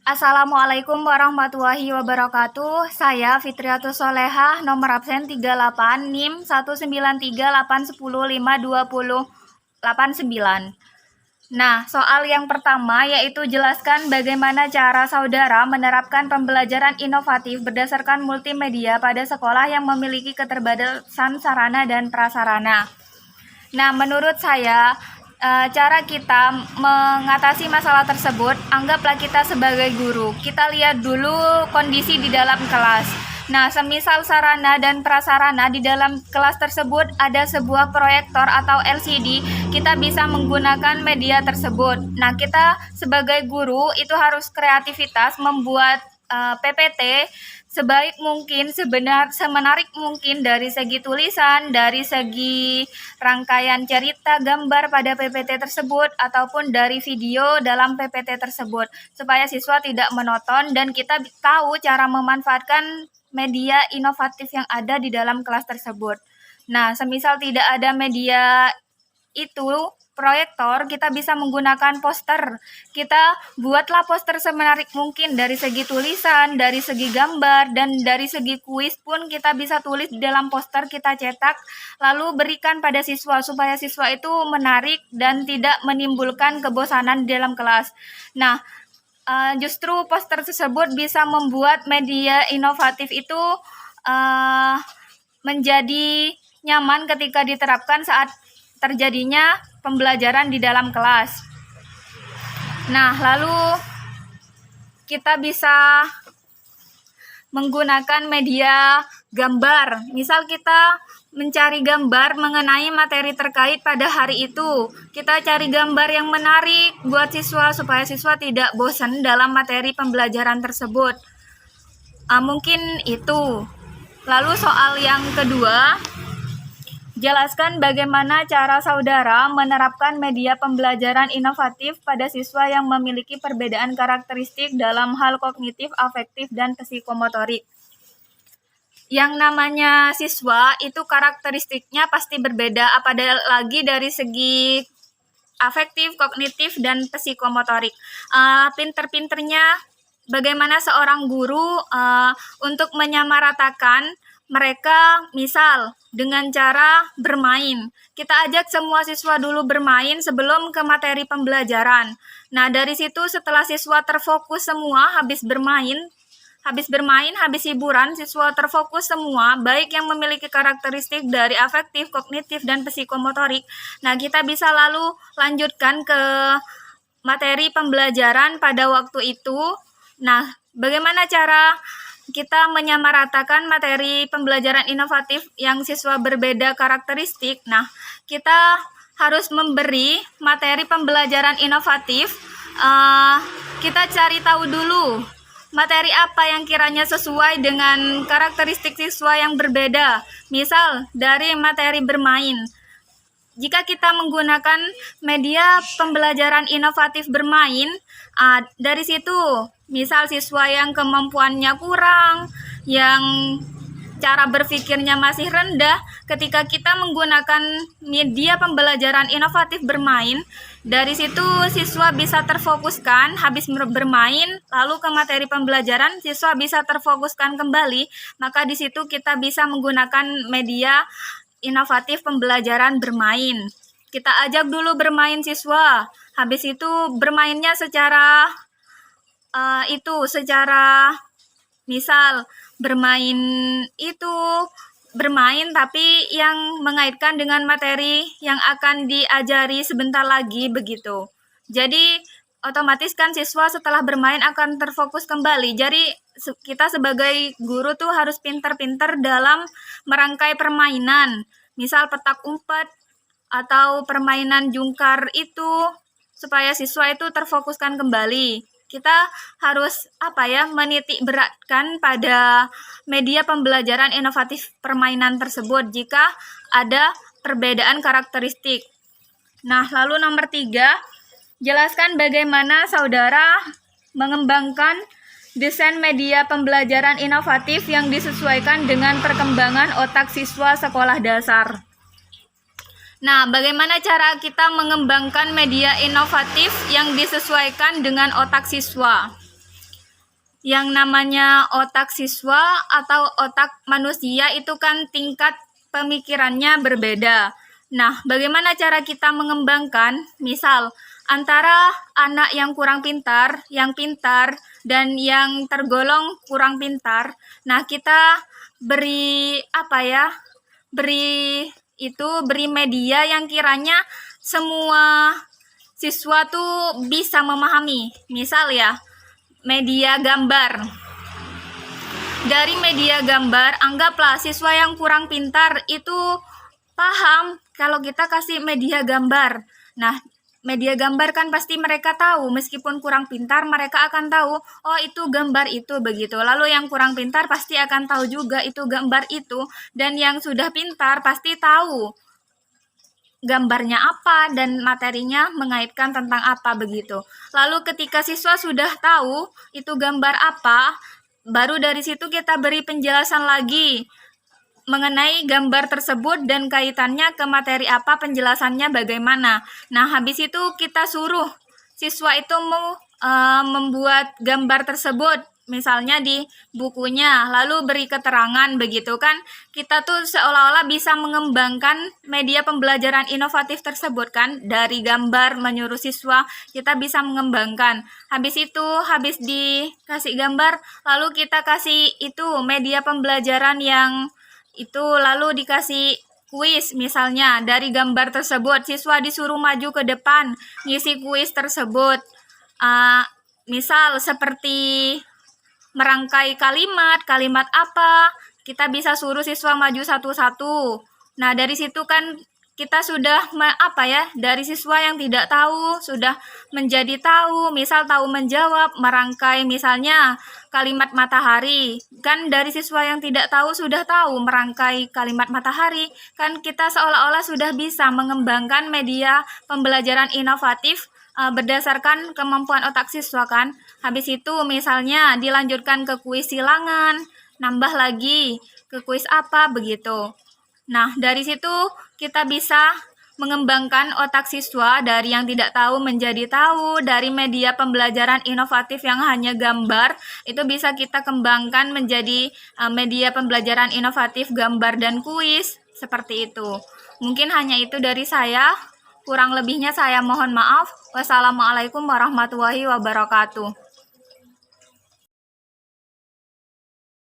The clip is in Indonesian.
Assalamualaikum warahmatullahi wabarakatuh. Saya Fitriatus Solehah, nomor absen 38, NIM 19381052089. Nah, soal yang pertama yaitu jelaskan bagaimana cara saudara menerapkan pembelajaran inovatif berdasarkan multimedia pada sekolah yang memiliki keterbatasan sarana dan prasarana. Nah, menurut saya, cara kita mengatasi masalah tersebut, anggaplah kita sebagai guru. Kita lihat dulu kondisi di dalam kelas. Nah, semisal sarana dan prasarana di dalam kelas tersebut ada sebuah proyektor atau LCD, kita bisa menggunakan media tersebut. Nah, kita sebagai guru itu harus kreativitas membuat PPT sebaik mungkin, semenarik mungkin dari segi tulisan, dari segi rangkaian cerita, gambar pada PPT tersebut, ataupun dari video dalam PPT tersebut, supaya siswa tidak monoton dan kita tahu cara memanfaatkan media inovatif yang ada di dalam kelas tersebut. Nah, semisal tidak ada media itu, proyektor, kita bisa menggunakan poster. Kita buatlah poster semenarik mungkin dari segi tulisan, dari segi gambar, dan dari segi kuis pun kita bisa tulis di dalam poster, kita cetak, lalu berikan pada siswa supaya siswa itu menarik dan tidak menimbulkan kebosanan di dalam kelas. Nah, justru poster tersebut bisa membuat media inovatif itu menjadi nyaman ketika diterapkan saat terjadinya pembelajaran di dalam kelas. Nah, lalu kita bisa menggunakan media gambar. Misal kita mencari gambar mengenai materi terkait pada hari itu. Kita cari gambar yang menarik buat siswa supaya siswa tidak bosan dalam materi pembelajaran tersebut. Mungkin itu. Lalu soal yang kedua, jelaskan bagaimana cara saudara menerapkan media pembelajaran inovatif pada siswa yang memiliki perbedaan karakteristik dalam hal kognitif, afektif, dan psikomotorik. Yang namanya siswa itu karakteristiknya pasti berbeda, apalagi dari segi afektif, kognitif, dan psikomotorik. Pinter-pinternya bagaimana seorang guru untuk menyamaratakan mereka, misal dengan cara bermain. Kita ajak semua siswa dulu bermain sebelum ke materi pembelajaran. Nah, dari situ setelah siswa terfokus semua, habis bermain, habis hiburan, siswa terfokus semua, baik yang memiliki karakteristik dari afektif, kognitif, dan psikomotorik. Nah, kita bisa lalu lanjutkan ke materi pembelajaran pada waktu itu. Nah, bagaimana cara kita menyamaratakan materi pembelajaran inovatif yang siswa berbeda karakteristik? Nah, kita harus memberi materi pembelajaran inovatif. Kita cari tahu dulu materi apa yang kiranya sesuai dengan karakteristik siswa yang berbeda. Misal, dari materi bermain. Jika kita menggunakan media pembelajaran inovatif bermain, dari situ, misal siswa yang kemampuannya kurang, yang cara berpikirnya masih rendah, ketika kita menggunakan media pembelajaran inovatif bermain, dari situ siswa bisa terfokuskan, habis bermain, lalu ke materi pembelajaran, siswa bisa terfokuskan kembali, maka di situ kita bisa menggunakan media inovatif pembelajaran bermain. Kita ajak dulu bermain siswa, habis itu bermainnya secara misal bermain tapi yang mengaitkan dengan materi yang akan diajari sebentar lagi begitu. Jadi otomatis kan siswa setelah bermain akan terfokus kembali. Jadi kita sebagai guru tuh harus pintar-pintar dalam merangkai permainan. Misal petak umpet atau permainan jungkar itu supaya siswa itu terfokuskan kembali. Kita harus menitik beratkan pada media pembelajaran inovatif permainan tersebut jika ada perbedaan karakteristik. Nah, lalu nomor 3, jelaskan bagaimana saudara mengembangkan desain media pembelajaran inovatif yang disesuaikan dengan perkembangan otak siswa sekolah dasar. Nah, bagaimana cara kita mengembangkan media inovatif yang disesuaikan dengan otak siswa? Yang namanya otak siswa atau otak manusia itu kan tingkat pemikirannya berbeda. Nah, bagaimana cara kita mengembangkan? Misal, antara anak yang kurang pintar, yang pintar, dan yang tergolong kurang pintar. Nah, kita beri apa ya? Beri media yang kiranya semua siswa tuh bisa memahami. Misal ya, media gambar. Dari media gambar, anggaplah siswa yang kurang pintar itu paham kalau kita kasih media gambar. Nah, media gambar kan pasti mereka tahu, meskipun kurang pintar mereka akan tahu, oh itu gambar itu begitu. Lalu yang kurang pintar pasti akan tahu juga itu gambar itu, dan yang sudah pintar pasti tahu gambarnya apa dan materinya mengaitkan tentang apa begitu. Lalu ketika siswa sudah tahu itu gambar apa, baru dari situ kita beri penjelasan lagi mengenai gambar tersebut dan kaitannya ke materi apa, penjelasannya bagaimana. Nah, habis itu kita suruh siswa itu membuat gambar tersebut, misalnya di bukunya, lalu beri keterangan begitu kan. Kita tuh seolah-olah bisa mengembangkan media pembelajaran inovatif tersebut kan, dari gambar menyuruh siswa kita bisa mengembangkan. Habis itu, habis dikasih gambar, lalu kita kasih itu media pembelajaran yang itu, lalu dikasih kuis misalnya dari gambar tersebut, siswa disuruh maju ke depan ngisi kuis tersebut. Misal seperti merangkai kalimat apa, kita bisa suruh siswa maju satu-satu. Nah, dari situ kan kita sudah dari siswa yang tidak tahu sudah menjadi tahu, misal tahu menjawab, merangkai misalnya kalimat matahari. Kan dari siswa yang tidak tahu sudah tahu merangkai kalimat matahari, kan kita seolah-olah sudah bisa mengembangkan media pembelajaran inovatif berdasarkan kemampuan otak siswa kan. Habis itu misalnya dilanjutkan ke kuis silangan, nambah lagi ke kuis apa begitu. Nah, dari situ kita bisa mengembangkan otak siswa dari yang tidak tahu menjadi tahu, dari media pembelajaran inovatif yang hanya gambar, itu bisa kita kembangkan menjadi media pembelajaran inovatif gambar dan kuis, seperti itu. Mungkin hanya itu dari saya, kurang lebihnya saya mohon maaf. Wassalamualaikum warahmatullahi wabarakatuh.